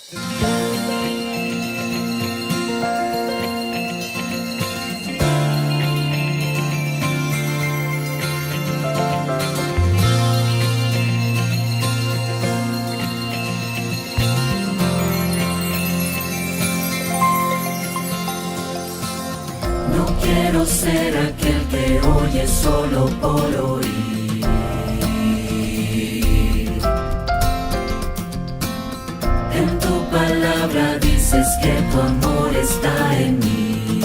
No quiero ser aquel que oye solo por oír. En tu palabra dices que tu amor está en mí.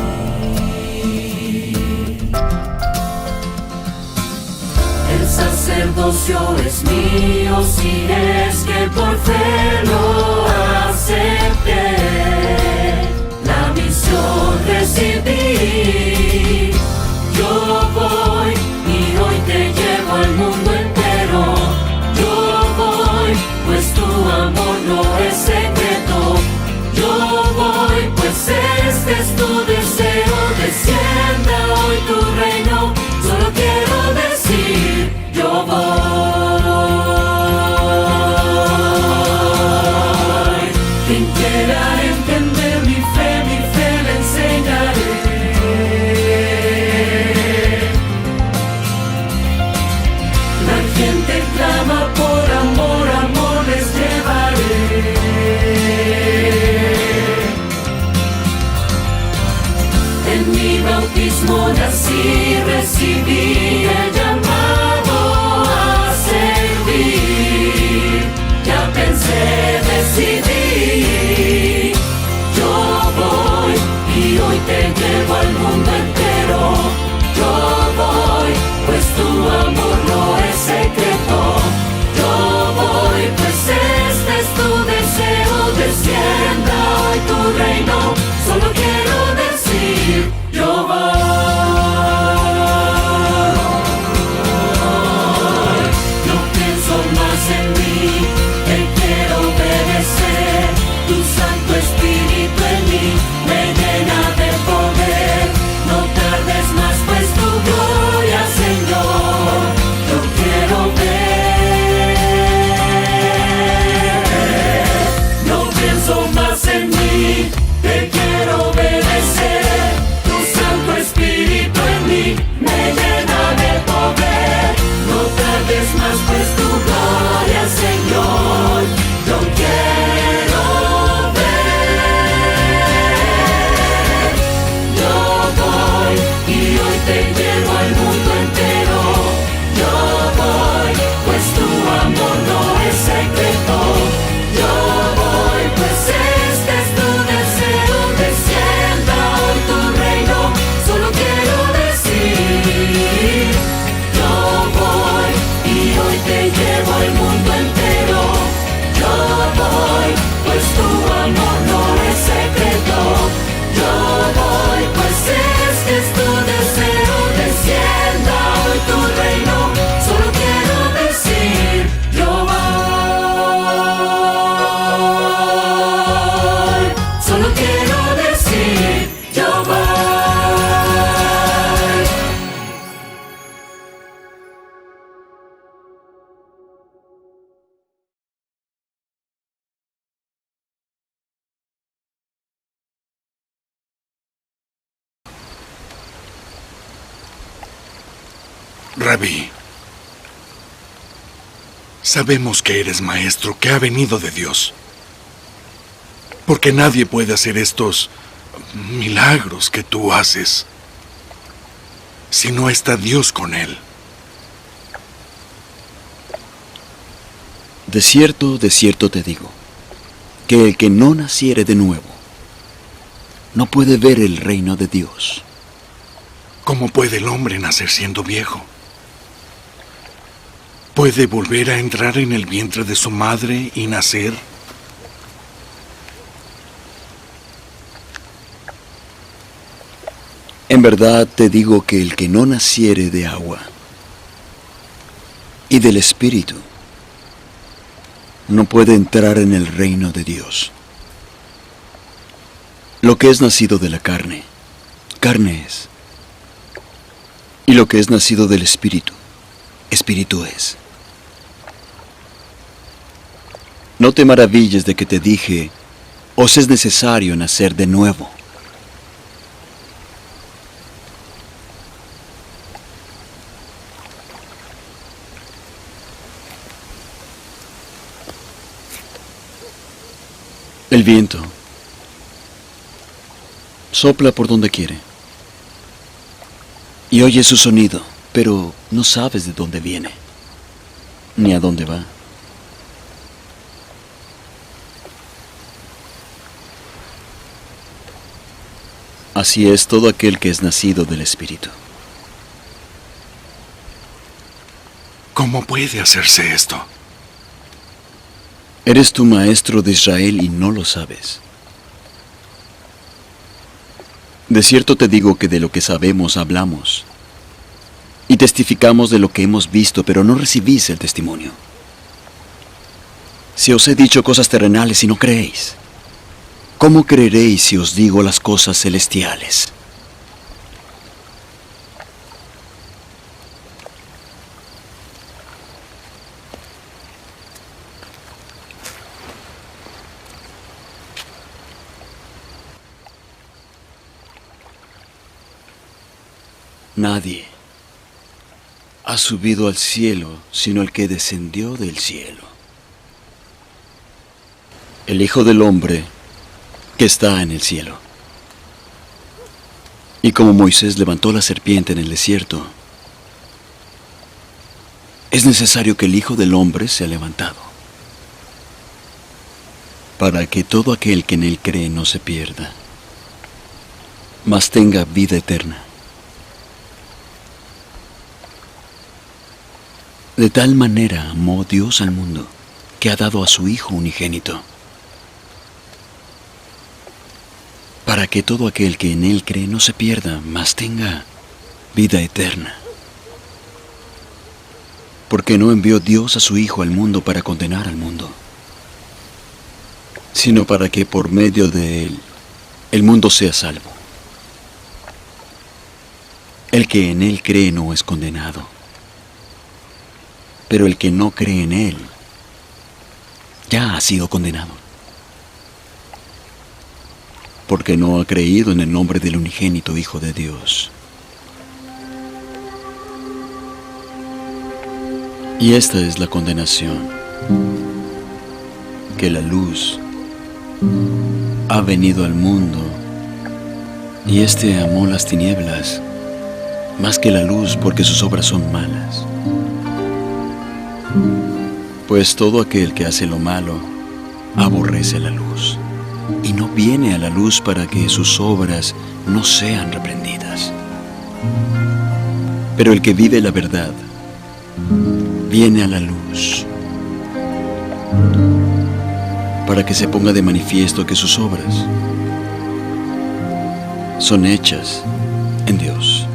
El sacerdocio es mío si es que por fe lo acepté. La misión recibí. Yo voy y hoy te llevo al mundo entero. Yo voy, pues tu amor no es secreto. Yo voy, pues este es tu deseo. Descienda hoy tu reino. Solo quiero decir, yo voy. Quien quiera entender mi fe le enseñaré. La gente clama por amor, amor les llevaré. En mi bautismo nací, recibí el llamado a servir. Ya pensé, decidí. Yo voy y hoy te llevo al mundo entero. Yo voy, pues tu amor no es secreto. Yo voy, pues este es tu deseo. Descienda hoy tu reino. Solo quiero decir, yo voy. No pienso más en mí, te quiero obedecer. Tu Santo Espíritu en mí me llena de poder. No tardes más, pues tu gloria, Señor, yo quiero ver. No pienso más en mí, te quiero obedecer. Tu Santo Espíritu en mí me llena de poder. No tardes más, pues tu gloria, Señor, yo quiero ver. Yo voy y hoy te llevo al mundo entero. Yo voy, pues tu amor no es secreto. Yo voy, pues este es tu deseo. Descienda hoy tu reino. Solo quiero decir, yo voy y hoy te llevo al mundo entero. Yo voy, pues tu amor no es secreto. Yo voy, pues este es tu deseo. Descienda hoy tu reino. Solo quiero decir, yo voy. Solo quiero decir, yo voy. Rabí, sabemos que eres maestro, que ha venido de Dios. Porque nadie puede hacer estos milagros que tú haces si no está Dios con él. De cierto te digo, que el que no naciere de nuevo, no puede ver el reino de Dios. ¿Cómo puede el hombre nacer siendo viejo? ¿Puede volver a entrar en el vientre de su madre y nacer? En verdad te digo que el que no naciere de agua y del Espíritu, no puede entrar en el reino de Dios. Lo que es nacido de la carne, carne es. Y lo que es nacido del Espíritu, Espíritu es. No te maravilles de que te dije Os es necesario nacer de nuevo. El viento sopla por donde quiere y oyes su sonido, pero no sabes de dónde viene ni a dónde va. Así es todo aquel que es nacido del Espíritu. ¿Cómo puede hacerse esto? Eres tu maestro de Israel y no lo sabes. De cierto te digo que de lo que sabemos hablamos y testificamos de lo que hemos visto, pero no recibís el testimonio. Si os he dicho cosas terrenales y no creéis, ¿cómo creeréis si os digo las cosas celestiales? Nadie ha subido al cielo sino el que descendió del cielo, el Hijo del Hombre que está en el cielo. Y como Moisés levantó la serpiente en el desierto, es necesario que el Hijo del Hombre sea levantado, para que todo aquel que en él cree no se pierda, mas tenga vida eterna. De tal manera amó Dios al mundo, que ha dado a su Hijo unigénito, para que todo aquel que en él cree no se pierda, mas tenga vida eterna. Porque no envió Dios a su Hijo al mundo para condenar al mundo, sino para que por medio de él el mundo sea salvo. El que en él cree no es condenado, pero el que no cree en él ya ha sido condenado, porque no ha creído en el nombre del unigénito Hijo de Dios. Y esta es la condenación, que la luz ha venido al mundo, y éste amó las tinieblas más que la luz, porque sus obras son malas. Pues todo aquel que hace lo malo aborrece la luz, y no viene a la luz para que sus obras no sean reprendidas. Pero el que vive la verdad viene a la luz, para que se ponga de manifiesto que sus obras son hechas en Dios.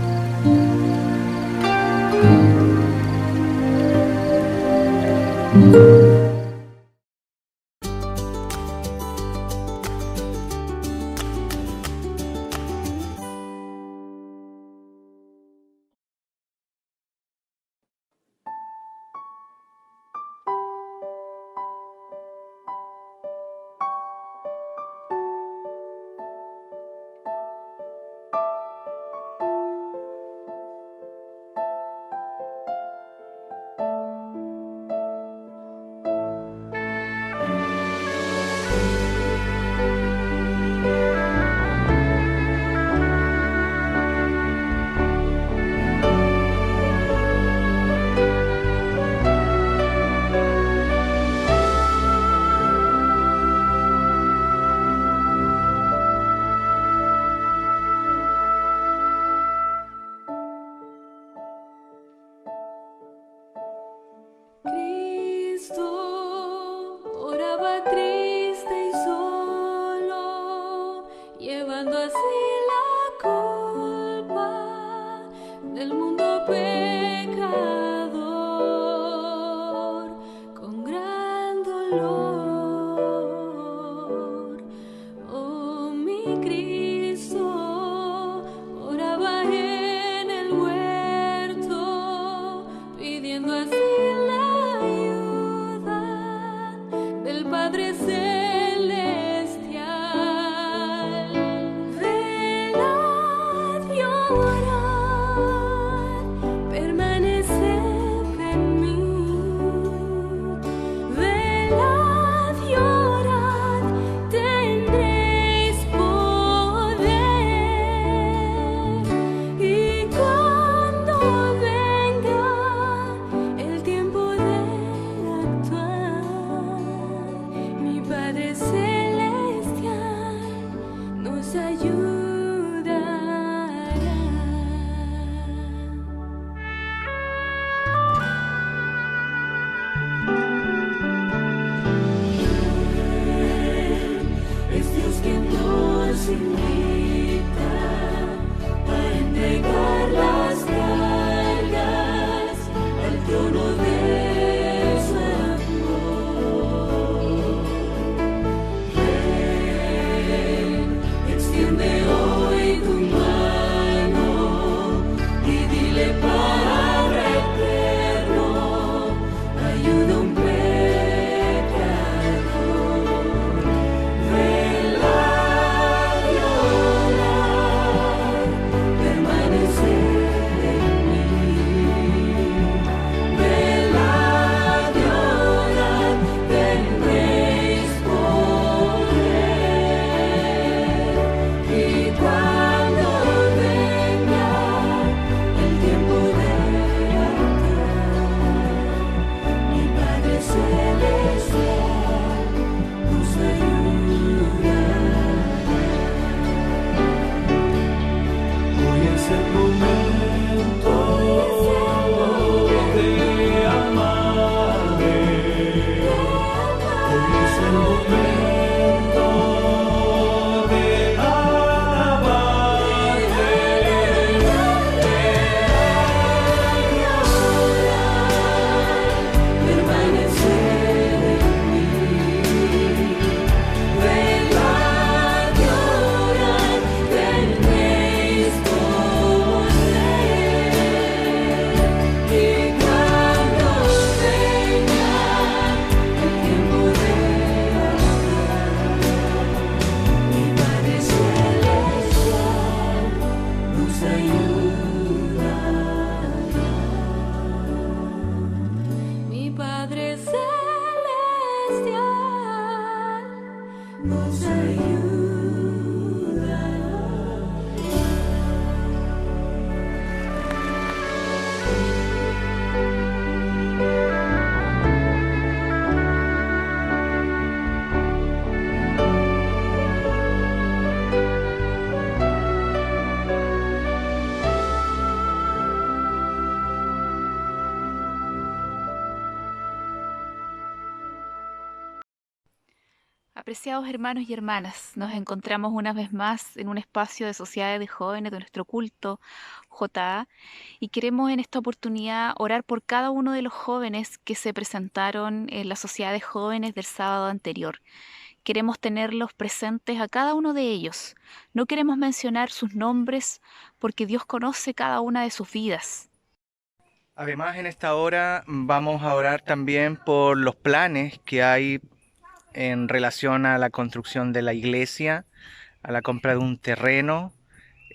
Cristo oraba triste y solo, llevando así la culpa del mundo pecador con gran dolor. Oh, mi Cristo oraba en el huerto, pidiendo así del Padre Celestial. Padre Celestial nos ayudará. Es Dios quien nos invita a entregar las cargas al trono de su amor. Ven, extiende hoy tu mano y dile, Padre eterno, ayuda a un pecador. Vela llorar, permanecer en mí. Vela llorar, tendréis poder. Y cuando venga el tiempo de actuar, mi Padre Celestial nos ayudará. Hoy es el momento de amarte. Hoy es el momento de alabarte. Permanecer en mí. Vela llorar, tendréis poder. Y cuando venga el tiempo de actuar, mi Padre Celestial nos ayudará. Mi Padre Celestial Nos ayudará. Apreciados hermanos y hermanas, nos encontramos una vez más en un espacio de Sociedades de Jóvenes de nuestro culto JA y queremos en esta oportunidad orar por cada uno de los jóvenes que se presentaron en la Sociedad de Jóvenes del sábado anterior. Queremos tenerlos presentes a cada uno de ellos. No queremos mencionar sus nombres porque Dios conoce cada una de sus vidas. Además, en esta hora vamos a orar también por los planes que hay en relación a la construcción de la iglesia, a la compra de un terreno.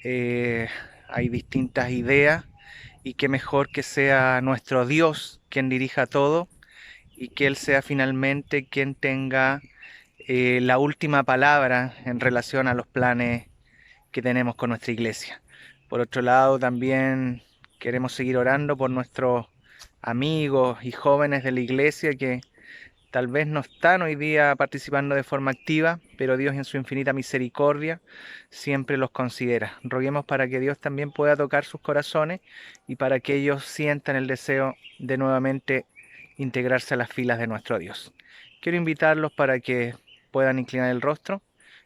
Hay distintas ideas y qué mejor que sea nuestro Dios quien dirija todo y que Él sea finalmente quien tenga la última palabra en relación a los planes que tenemos con nuestra iglesia. Por otro lado, también queremos seguir orando por nuestros amigos y jóvenes de la iglesia que tal vez no están hoy día participando de forma activa, pero Dios en su infinita misericordia siempre los considera. Roguemos para que Dios también pueda tocar sus corazones y para que ellos sientan el deseo de nuevamente integrarse a las filas de nuestro Dios. Quiero invitarlos para que puedan inclinar el rostro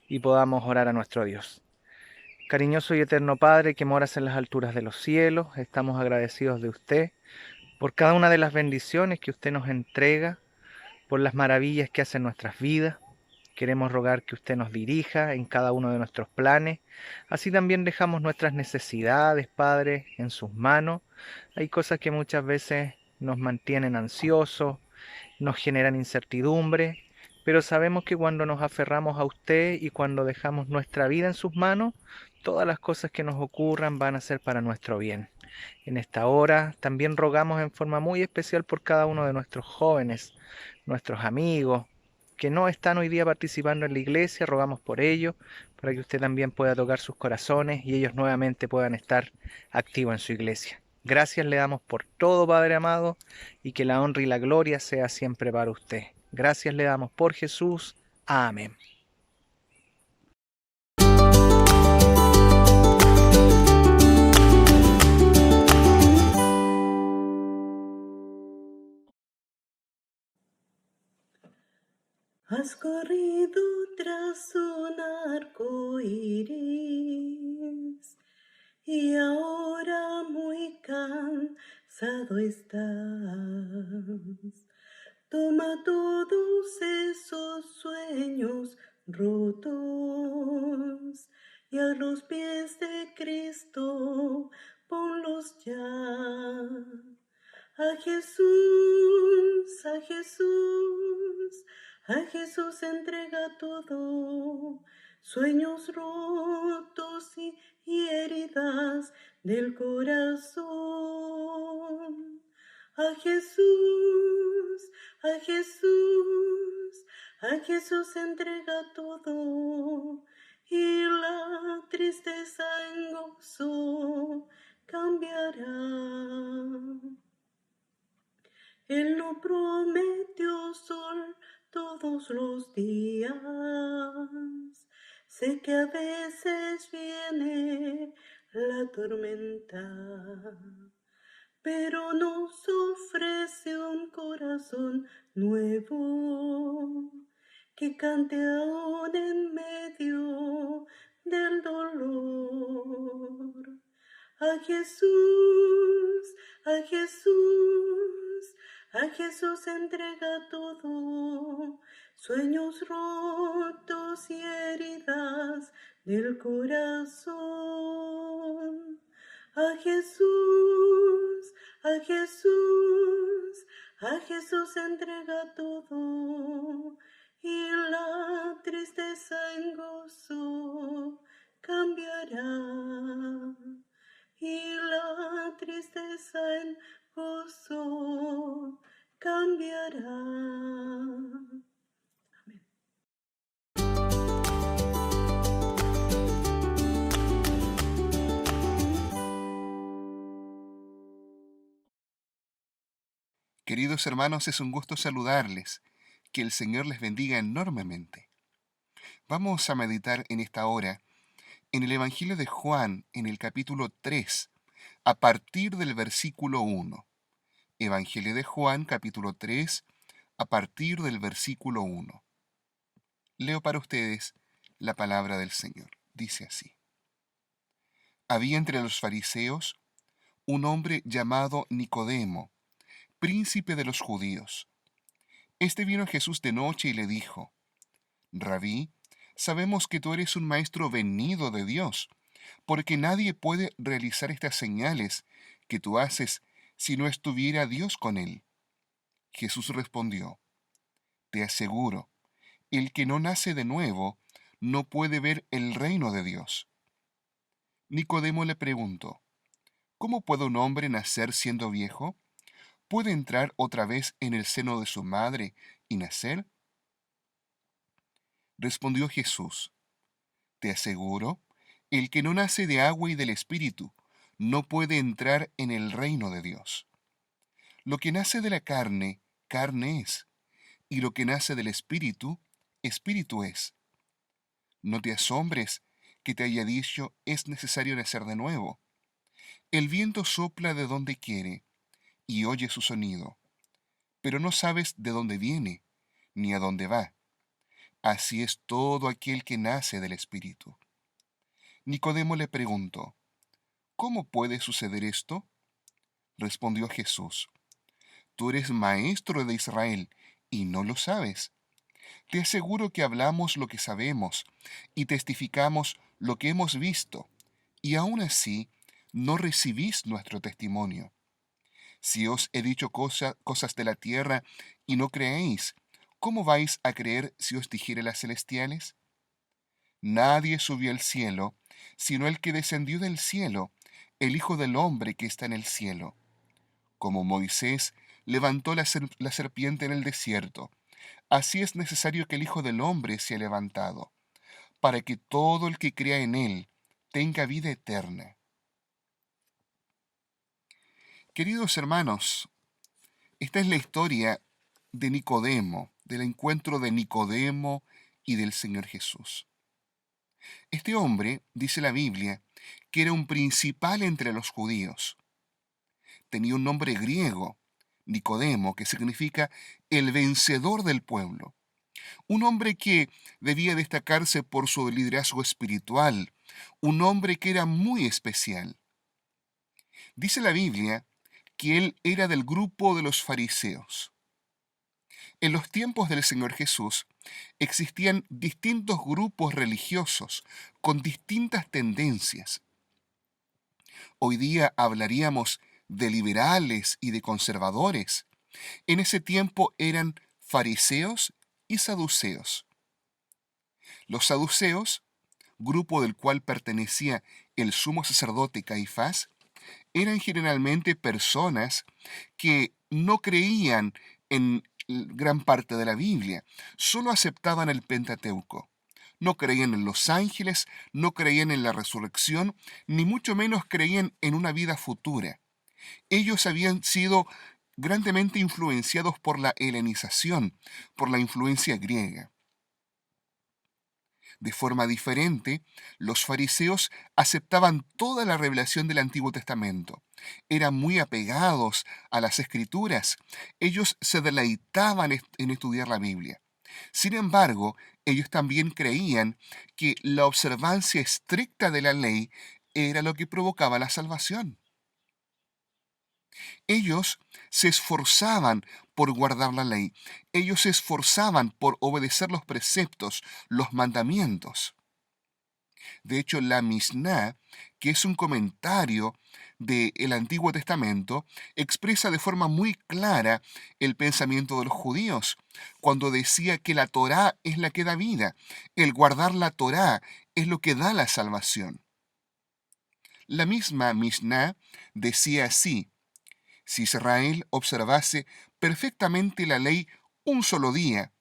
y podamos orar a nuestro Dios. Cariñoso y eterno Padre que moras en las alturas de los cielos, estamos agradecidos de usted por cada una de las bendiciones que usted nos entrega, por las maravillas que hace en nuestras vidas. Queremos rogar que usted nos dirija en cada uno de nuestros planes. Así también dejamos nuestras necesidades, Padre, en sus manos. Hay cosas que muchas veces nos mantienen ansiosos, nos generan incertidumbre, pero sabemos que cuando nos aferramos a usted y cuando dejamos nuestra vida en sus manos, todas las cosas que nos ocurran van a ser para nuestro bien. En esta hora también rogamos en forma muy especial por cada uno de nuestros jóvenes, nuestros amigos, que no están hoy día participando en la iglesia. Rogamos por ellos, para que usted también pueda tocar sus corazones y ellos nuevamente puedan estar activos en su iglesia. Gracias le damos por todo, Padre amado, y que la honra y la gloria sea siempre para usted. Gracias le damos por Jesús. Amén. Has corrido tras un arco iris y ahora muy cansado estás. Toma todos esos sueños rotos y a los pies de Cristo ponlos ya. A Jesús, a Jesús, a Jesús entrega todo, sueños rotos y heridas del corazón. A Jesús, a Jesús, a Jesús entrega todo y la tristeza en gozo cambiará. Él no prometió sol todos los días. Sé que a veces viene la tormenta, pero nos ofrece un corazón nuevo que cante aún en medio del dolor. A Jesús, a Jesús, a Jesús entrega todo, sueños rotos y heridas del corazón. A Jesús, a Jesús, a Jesús entrega todo y la tristeza en gozo cambiará. Y la tristeza en gozo cambiará. Amén. Queridos hermanos, es un gusto saludarles. Que el Señor les bendiga enormemente. Vamos a meditar en esta hora en el Evangelio de Juan, en el capítulo 3, a partir del versículo 1. Evangelio de Juan, capítulo 3, a partir del versículo 1. Leo para ustedes la palabra del Señor. Dice así. Había entre los fariseos un hombre llamado Nicodemo, príncipe de los judíos. Este vino a Jesús de noche y le dijo: Rabí, sabemos que tú eres un maestro venido de Dios, porque nadie puede realizar estas señales que tú haces si no estuviera Dios con él. Jesús respondió: Te aseguro, el que no nace de nuevo no puede ver el reino de Dios. Nicodemo le preguntó: ¿Cómo puede un hombre nacer siendo viejo? ¿Puede entrar otra vez en el seno de su madre y nacer? Respondió Jesús: Te aseguro, el que no nace de agua y del Espíritu no puede entrar en el reino de Dios. Lo que nace de la carne, carne es, y lo que nace del Espíritu, Espíritu es. No te asombres que te haya dicho: es necesario nacer de nuevo. El viento sopla de donde quiere, y oye su sonido, pero no sabes de dónde viene, ni a dónde va. Así es todo aquel que nace del Espíritu. Nicodemo le preguntó: ¿Cómo puede suceder esto? Respondió Jesús: Tú eres maestro de Israel y no lo sabes. Te aseguro que hablamos lo que sabemos y testificamos lo que hemos visto, y aún así no recibís nuestro testimonio. Si os he dicho cosas de la tierra y no creéis, ¿cómo vais a creer si os dijere las celestiales? Nadie subió al cielo, sino el que descendió del cielo, el Hijo del Hombre que está en el cielo. Como Moisés levantó la serpiente en el desierto, así es necesario que el Hijo del Hombre sea levantado, para que todo el que crea en él tenga vida eterna. Queridos hermanos, esta es la historia de Nicodemo, del encuentro de Nicodemo y del Señor Jesús. Este hombre, dice la Biblia, que era un principal entre los judíos. Tenía un nombre griego, Nicodemo, que significa el vencedor del pueblo. Un hombre que debía destacarse por su liderazgo espiritual, un hombre que era muy especial. Dice la Biblia que él era del grupo de los fariseos. En los tiempos del Señor Jesús existían distintos grupos religiosos con distintas tendencias. Hoy día hablaríamos de liberales y de conservadores. En ese tiempo eran fariseos y saduceos. Los saduceos, grupo del cual pertenecía el sumo sacerdote Caifás, eran generalmente personas que no creían en gran parte de la Biblia, solo aceptaban el Pentateuco. No creían en los ángeles, no creían en la resurrección, ni mucho menos creían en una vida futura. Ellos habían sido grandemente influenciados por la helenización, por la influencia griega. De forma diferente, los fariseos aceptaban toda la revelación del Antiguo Testamento. Eran muy apegados a las Escrituras. Ellos se deleitaban en estudiar la Biblia. Sin embargo, ellos también creían que la observancia estricta de la ley era lo que provocaba la salvación. Ellos se esforzaban por guardar la ley. Ellos se esforzaban por obedecer los preceptos, los mandamientos. De hecho, la Misná, que es un comentario del Antiguo Testamento, expresa de forma muy clara el pensamiento de los judíos, cuando decía que la Torá es la que da vida. El guardar la Torá es lo que da la salvación. La misma Misná decía así: si Israel observase perfectamente la ley un solo día,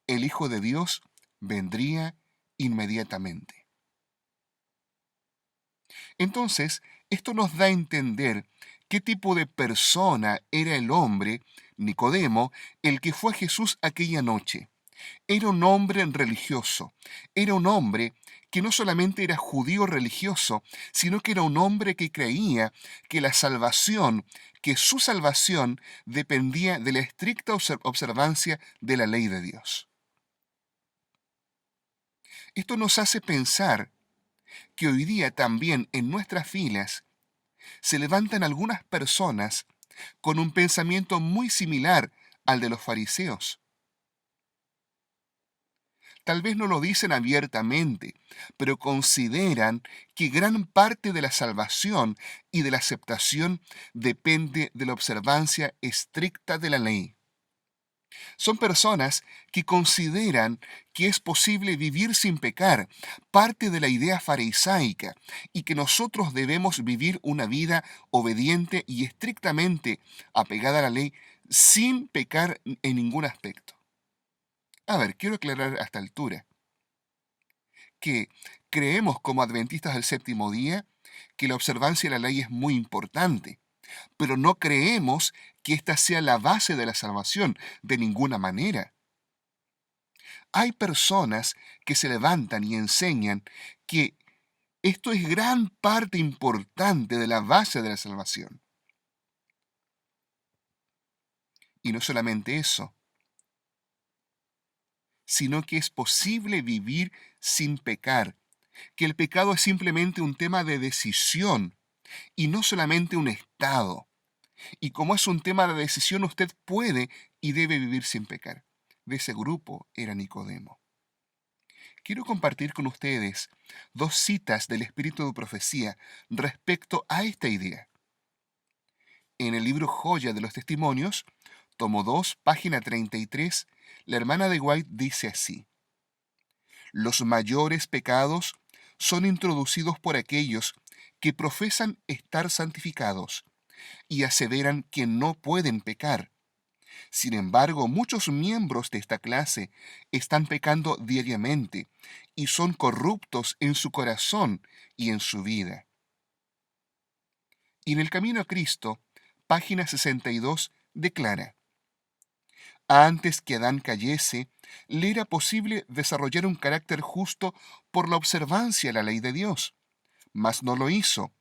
el Hijo de Dios vendría inmediatamente. Entonces, esto nos da a entender qué tipo de persona era el hombre, Nicodemo, el que fue a Jesús aquella noche. Era un hombre religioso, era un hombre que no solamente era judío religioso, sino que era un hombre que creía que la salvación, que su salvación dependía de la estricta observancia de la ley de Dios. Esto nos hace pensar que hoy día también en nuestras filas se levantan algunas personas con un pensamiento muy similar al de los fariseos. Tal vez no lo dicen abiertamente, pero consideran que gran parte de la salvación y de la aceptación depende de la observancia estricta de la ley. Son personas que consideran que es posible vivir sin pecar, parte de la idea farisaica, y que nosotros debemos vivir una vida obediente y estrictamente apegada a la ley sin pecar en ningún aspecto. A ver, quiero aclarar a esta altura que creemos como adventistas del séptimo día que la observancia de la ley es muy importante, pero no creemos que esta sea la base de la salvación, de ninguna manera. Hay personas que se levantan y enseñan que esto es gran parte importante de la base de la salvación. Y no solamente eso, sino que es posible vivir sin pecar, que el pecado es simplemente un tema de decisión y no solamente un estado. Y como es un tema de decisión, usted puede y debe vivir sin pecar. De ese grupo era Nicodemo. Quiero compartir con ustedes dos citas del Espíritu de Profecía respecto a esta idea. En el libro Joya de los Testimonios, tomo 2, página 33, la hermana de White dice así: los mayores pecados son introducidos por aquellos que profesan estar santificados y aseveran que no pueden pecar. Sin embargo, muchos miembros de esta clase están pecando diariamente y son corruptos en su corazón y en su vida. Y en el Camino a Cristo, página 62, declara: Antes que Adán cayese, le era posible desarrollar un carácter justo por la observancia de la ley de Dios, mas no lo hizo,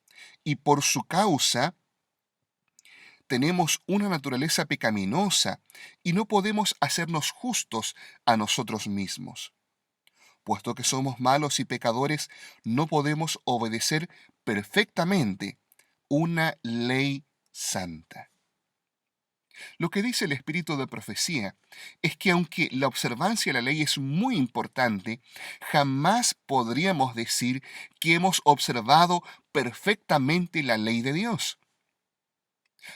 y por su causa tenemos una naturaleza pecaminosa y no podemos hacernos justos a nosotros mismos. Puesto que somos malos y pecadores, no podemos obedecer perfectamente una ley santa. Lo que dice el espíritu de profecía es que aunque la observancia de la ley es muy importante, jamás podríamos decir que hemos observado perfectamente la ley de Dios.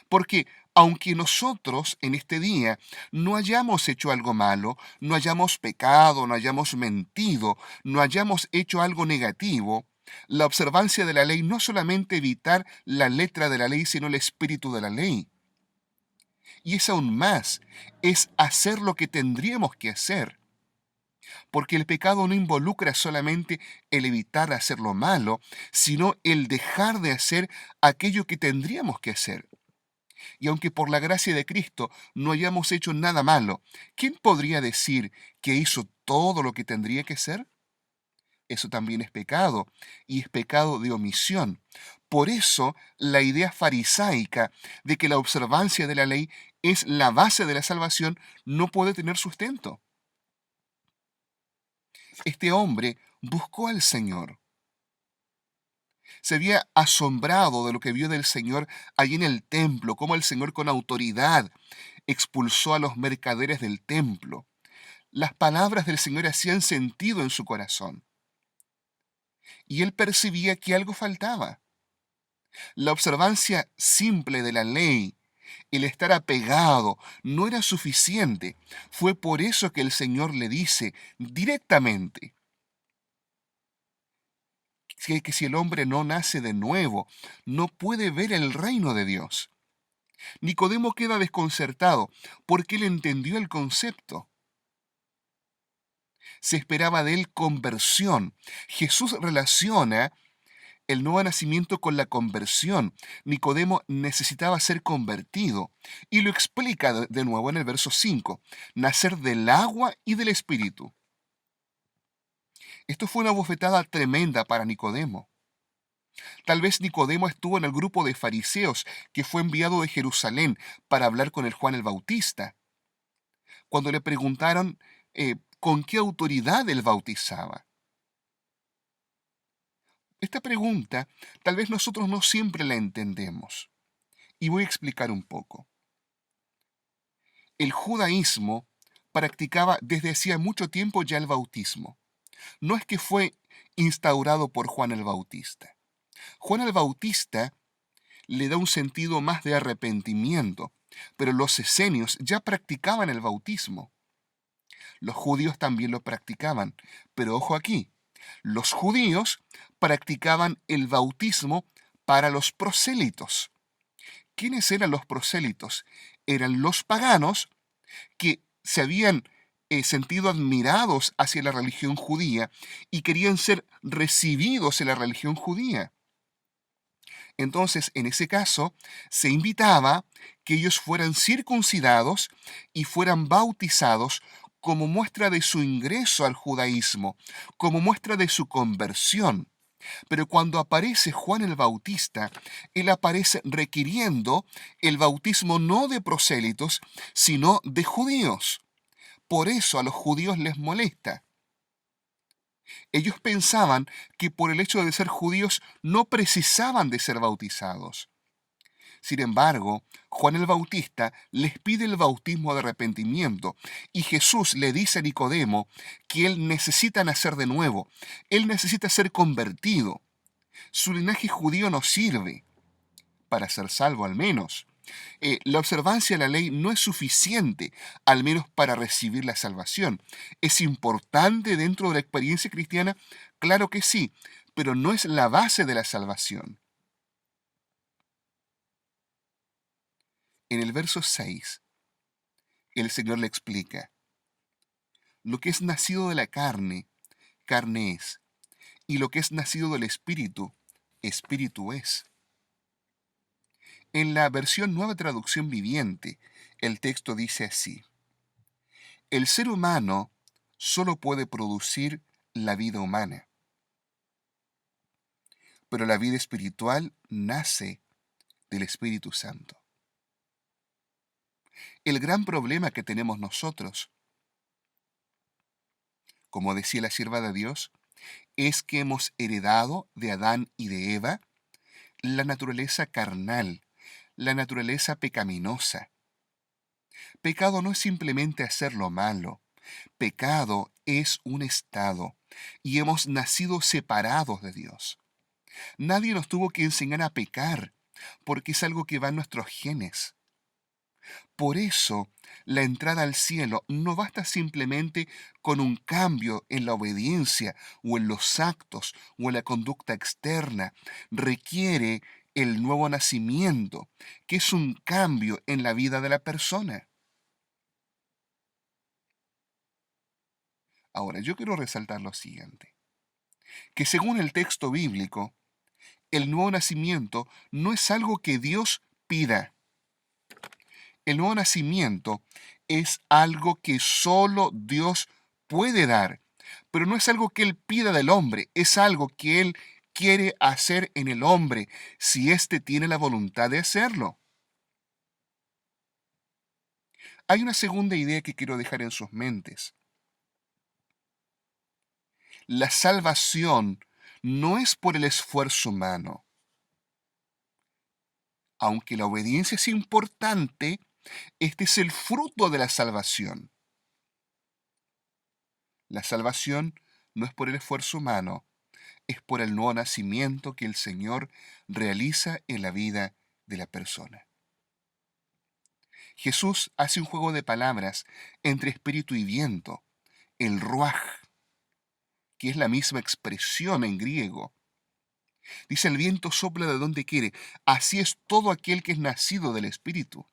Porque aunque nosotros en este día no hayamos hecho algo malo, no hayamos pecado, no hayamos mentido, no hayamos hecho algo negativo, la observancia de la ley no solamente evitar la letra de la ley, sino el espíritu de la ley. Y es aún más, es hacer lo que tendríamos que hacer. Porque el pecado no involucra solamente el evitar hacer lo malo, sino el dejar de hacer aquello que tendríamos que hacer. Y aunque por la gracia de Cristo no hayamos hecho nada malo, ¿quién podría decir que hizo todo lo que tendría que hacer? Eso también es pecado, y es pecado de omisión. Por eso, la idea farisaica de que la observancia de la ley es la base de la salvación no puede tener sustento. Este hombre buscó al Señor. Se había asombrado de lo que vio del Señor allí en el templo, cómo el Señor con autoridad expulsó a los mercaderes del templo. Las palabras del Señor hacían sentido en su corazón. Y él percibía que algo faltaba. La observancia simple de la ley, el estar apegado, no era suficiente. Fue por eso que el Señor le dice directamente que si el hombre no nace de nuevo, no puede ver el reino de Dios. Nicodemo queda desconcertado porque él entendió el concepto. Se esperaba de él conversión. Jesús relaciona el nuevo nacimiento con la conversión. Nicodemo necesitaba ser convertido y lo explica de nuevo en el verso 5, nacer del agua y del espíritu. Esto fue una bofetada tremenda para Nicodemo. Tal vez Nicodemo estuvo en el grupo de fariseos que fue enviado de Jerusalén para hablar con el Juan el Bautista. Cuando le preguntaron con qué autoridad él bautizaba. Esta pregunta tal vez nosotros no siempre la entendemos. Y voy a explicar un poco. El judaísmo practicaba desde hacía mucho tiempo ya el bautismo. No es que fue instaurado por Juan el Bautista. Juan el Bautista le da un sentido más de arrepentimiento, pero los esenios ya practicaban el bautismo. Los judíos también lo practicaban, pero ojo aquí, los judíos practicaban el bautismo para los prosélitos. ¿Quiénes eran los prosélitos? Eran los paganos que se habían sentido admirados hacia la religión judía y querían ser recibidos en la religión judía. Entonces, en ese caso, se invitaba que ellos fueran circuncidados y fueran bautizados como muestra de su ingreso al judaísmo, como muestra de su conversión. Pero cuando aparece Juan el Bautista, él aparece requiriendo el bautismo no de prosélitos, sino de judíos. Por eso a los judíos les molesta. Ellos pensaban que por el hecho de ser judíos no precisaban de ser bautizados. Sin embargo, Juan el Bautista les pide el bautismo de arrepentimiento y Jesús le dice a Nicodemo que él necesita nacer de nuevo, él necesita ser convertido. Su linaje judío no sirve para ser salvo al menos. La observancia de la ley no es suficiente, al menos para recibir la salvación. ¿Es importante dentro de la experiencia cristiana? Claro que sí, pero no es la base de la salvación. En el verso 6, el Señor le explica, lo que es nacido de la carne, carne es, y lo que es nacido del Espíritu, Espíritu es. En la versión Nueva Traducción Viviente, el texto dice así, El ser humano solo puede producir la vida humana, pero la vida espiritual nace del Espíritu Santo. El gran problema que tenemos nosotros, como decía la sierva de Dios, es que hemos heredado de Adán y de Eva la naturaleza carnal, la naturaleza pecaminosa. Pecado no es simplemente hacer lo malo, pecado es un estado y hemos nacido separados de Dios. Nadie nos tuvo que enseñar a pecar, porque es algo que va en nuestros genes. Por eso, la entrada al cielo no basta simplemente con un cambio en la obediencia o en los actos o en la conducta externa. Requiere el nuevo nacimiento, que es un cambio en la vida de la persona. Ahora, yo quiero resaltar lo siguiente, que según el texto bíblico, el nuevo nacimiento no es algo que Dios pida. El nuevo nacimiento es algo que solo Dios puede dar, pero no es algo que Él pida del hombre, es algo que Él quiere hacer en el hombre, si éste tiene la voluntad de hacerlo. Hay una segunda idea que quiero dejar en sus mentes. La salvación no es por el esfuerzo humano. Aunque la obediencia es importante, este es el fruto de la salvación. La salvación no es por el esfuerzo humano, es por el nuevo nacimiento que el Señor realiza en la vida de la persona. Jesús hace un juego de palabras entre espíritu y viento, el ruaj, que es la misma expresión en griego. Dice, el viento sopla de donde quiere. Así es todo aquel que es nacido del Espíritu.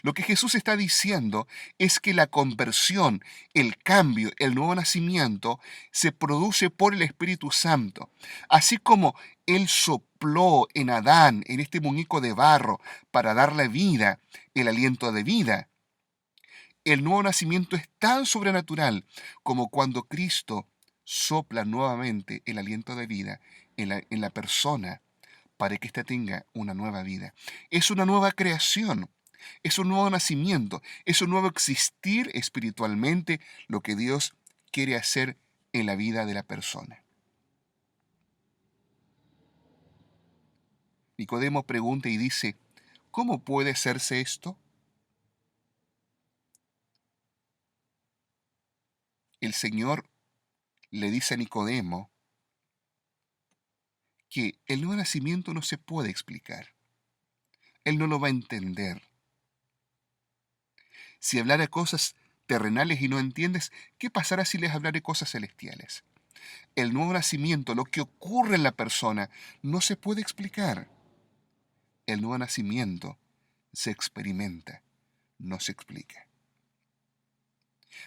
Lo que Jesús está diciendo es que la conversión, el cambio, el nuevo nacimiento se produce por el Espíritu Santo. Así como Él sopló en Adán, en este muñeco de barro, para darle vida, el aliento de vida. El nuevo nacimiento es tan sobrenatural como cuando Cristo sopla nuevamente el aliento de vida en la persona para que ésta tenga una nueva vida. Es una nueva creación. Es un nuevo nacimiento, es un nuevo existir espiritualmente, lo que Dios quiere hacer en la vida de la persona. Nicodemo pregunta y dice, ¿cómo puede hacerse esto? El Señor le dice a Nicodemo que el nuevo nacimiento no se puede explicar. Él no lo va a entender. Si hablara cosas terrenales y no entiendes, ¿qué pasará si les hablaré cosas celestiales? El nuevo nacimiento, lo que ocurre en la persona, no se puede explicar. El nuevo nacimiento se experimenta, no se explica.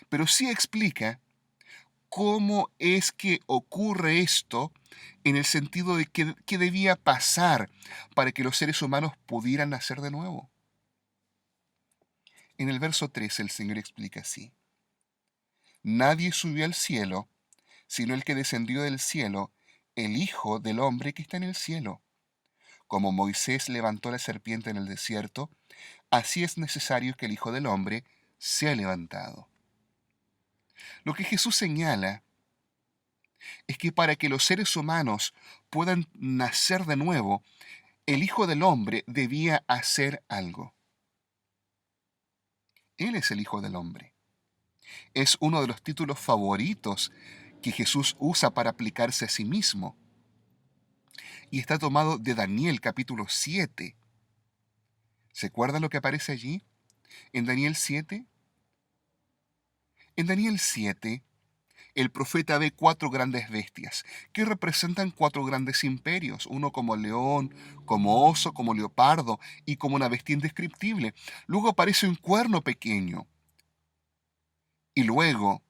Pero sí explica cómo es que ocurre esto en el sentido de qué debía pasar para que los seres humanos pudieran nacer de nuevo. En el verso 3 el Señor explica así. Nadie subió al cielo, sino el que descendió del cielo, el Hijo del Hombre que está en el cielo. Como Moisés levantó la serpiente en el desierto, así es necesario que el Hijo del Hombre sea levantado. Lo que Jesús señala es que para que los seres humanos puedan nacer de nuevo, el Hijo del Hombre debía hacer algo. Él es el Hijo del Hombre. Es uno de los títulos favoritos que Jesús usa para aplicarse a sí mismo. Y está tomado de Daniel capítulo 7. ¿Se acuerdan lo que aparece allí? En Daniel 7. En Daniel 7, el profeta ve 4 grandes bestias que representan 4 grandes imperios, uno como león, como oso, como leopardo y como una bestia indescriptible. Luego aparece un cuerno pequeño. Y luego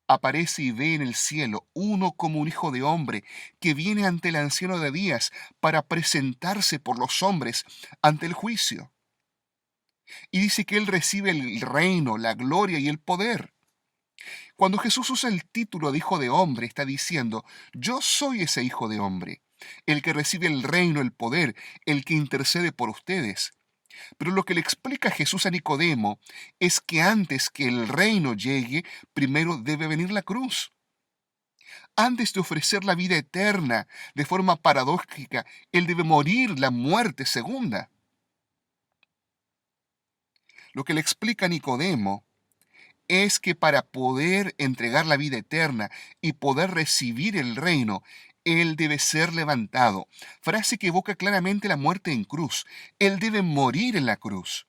aparece y ve en el cielo uno como un hijo de hombre que viene ante el anciano de días para presentarse por los hombres ante el juicio. Y dice que Él recibe el reino, la gloria y el poder. Cuando Jesús usa el título de Hijo de Hombre, está diciendo, yo soy ese Hijo de Hombre, el que recibe el reino, el poder, el que intercede por ustedes. Pero lo que le explica Jesús a Nicodemo es que antes que el reino llegue, primero debe venir la cruz. Antes de ofrecer la vida eterna de forma paradójica, Él debe morir la muerte segunda. Lo que le explica a Nicodemo es que para poder entregar la vida eterna y poder recibir el reino, Él debe ser levantado. Frase que evoca claramente la muerte en cruz. Él debe morir en la cruz.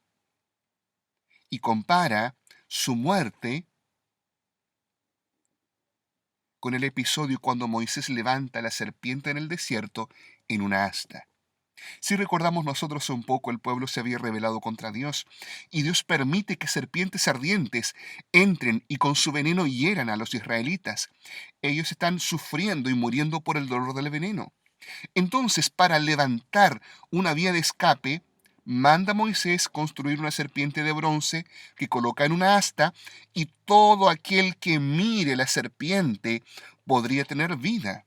Y compara su muerte con el episodio cuando Moisés levanta la serpiente en el desierto en una asta. Si recordamos nosotros un poco, el pueblo se había rebelado contra Dios y Dios permite que serpientes ardientes entren y con su veneno hieran a los israelitas. Ellos están sufriendo y muriendo por el dolor del veneno. Entonces, para levantar una vía de escape, manda a Moisés construir una serpiente de bronce que coloca en una asta y todo aquel que mire la serpiente podría tener vida.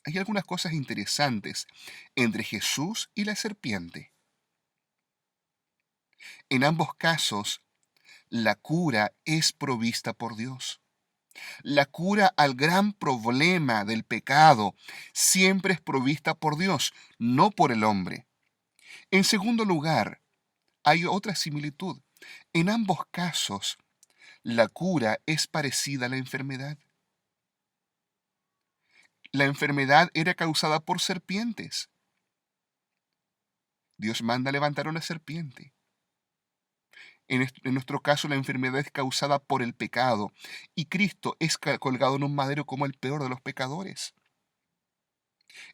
Hay algunas cosas interesantes entre Jesús y la serpiente. En ambos casos, la cura es provista por Dios. La cura al gran problema del pecado siempre es provista por Dios, no por el hombre. En segundo lugar, hay otra similitud. En ambos casos, la cura es parecida a la enfermedad. La enfermedad era causada por serpientes. Dios manda a levantar una serpiente. En nuestro caso, la enfermedad es causada por el pecado y Cristo es colgado en un madero como el peor de los pecadores.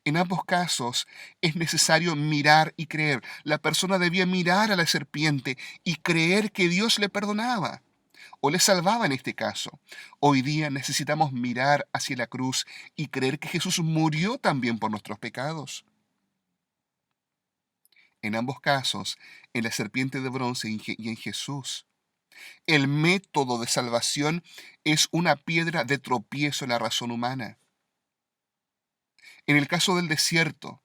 En ambos casos es necesario mirar y creer. La persona debía mirar a la serpiente y creer que Dios le perdonaba o le salvaba en este caso. Hoy día necesitamos mirar hacia la cruz y creer que Jesús murió también por nuestros pecados. En ambos casos, en la serpiente de bronce y en Jesús, el método de salvación es una piedra de tropiezo en la razón humana. En el caso del desierto,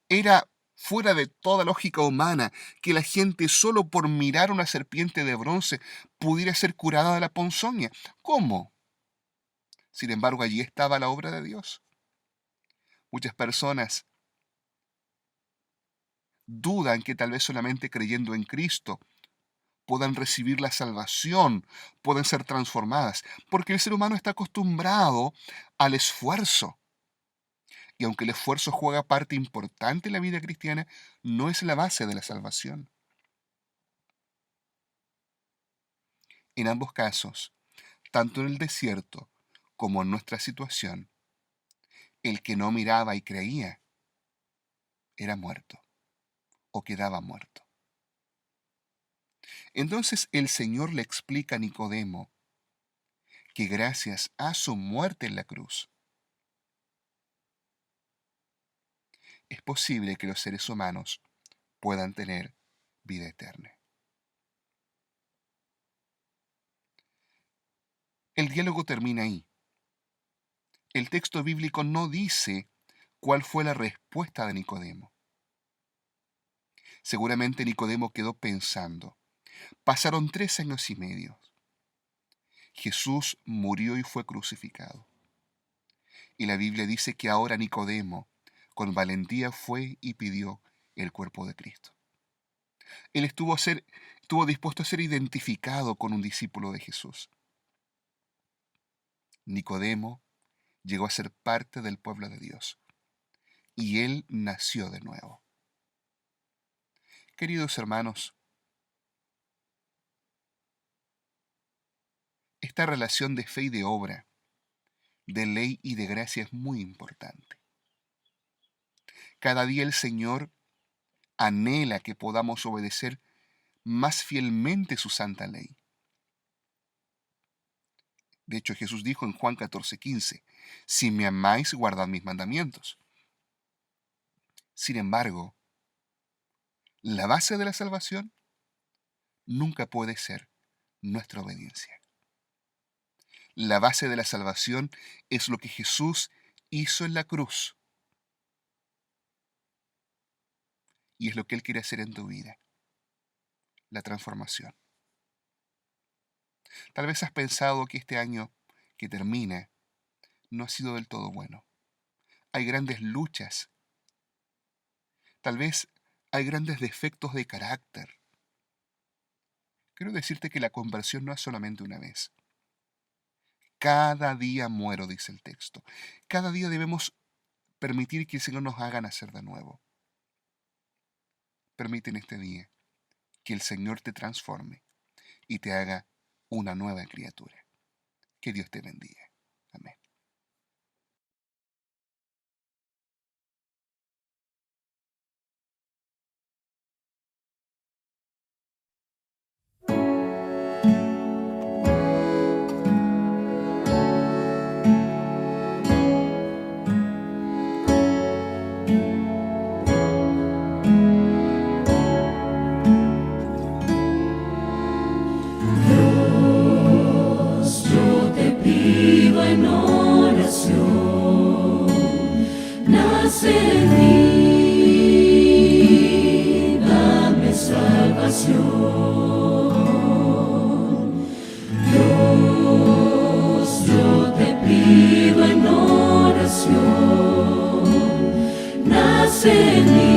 era fuera de toda lógica humana que la gente solo por mirar una serpiente de bronce pudiera ser curada de la ponzoña. ¿Cómo? Sin embargo, allí estaba la obra de Dios. Muchas personas dudan que tal vez solamente creyendo en Cristo puedan recibir la salvación, pueden ser transformadas, porque el ser humano está acostumbrado al esfuerzo. Y aunque el esfuerzo juega parte importante en la vida cristiana, no es la base de la salvación. En ambos casos, tanto en el desierto como en nuestra situación, el que no miraba y creía era muerto o quedaba muerto. Entonces el Señor le explica a Nicodemo que gracias a su muerte en la cruz, es posible que los seres humanos puedan tener vida eterna. El diálogo termina ahí. El texto bíblico no dice cuál fue la respuesta de Nicodemo. Seguramente Nicodemo quedó pensando. Pasaron 3 años y medio. Jesús murió y fue crucificado. Y la Biblia dice que ahora Nicodemo, con valentía, fue y pidió el cuerpo de Cristo. Él estuvo dispuesto a ser identificado con un discípulo de Jesús. Nicodemo llegó a ser parte del pueblo de Dios. Y él nació de nuevo. Queridos hermanos, esta relación de fe y de obra, de ley y de gracia es muy importante. Cada día el Señor anhela que podamos obedecer más fielmente su santa ley. De hecho, Jesús dijo en Juan 14:15, si me amáis, guardad mis mandamientos. Sin embargo, la base de la salvación nunca puede ser nuestra obediencia. La base de la salvación es lo que Jesús hizo en la cruz. Y es lo que Él quiere hacer en tu vida. La transformación. Tal vez has pensado que este año que termina no ha sido del todo bueno. Hay grandes luchas. Tal vez hay grandes defectos de carácter. Quiero decirte que la conversión no es solamente una vez. Cada día muero, dice el texto. Cada día debemos permitir que el Señor nos haga nacer de nuevo. Permite en este día que el Señor te transforme y te haga una nueva criatura. Que Dios te bendiga. Amén. Yo te pido en oración, nace en mí, dame salvación. Dios, yo te pido en oración, nace en mí.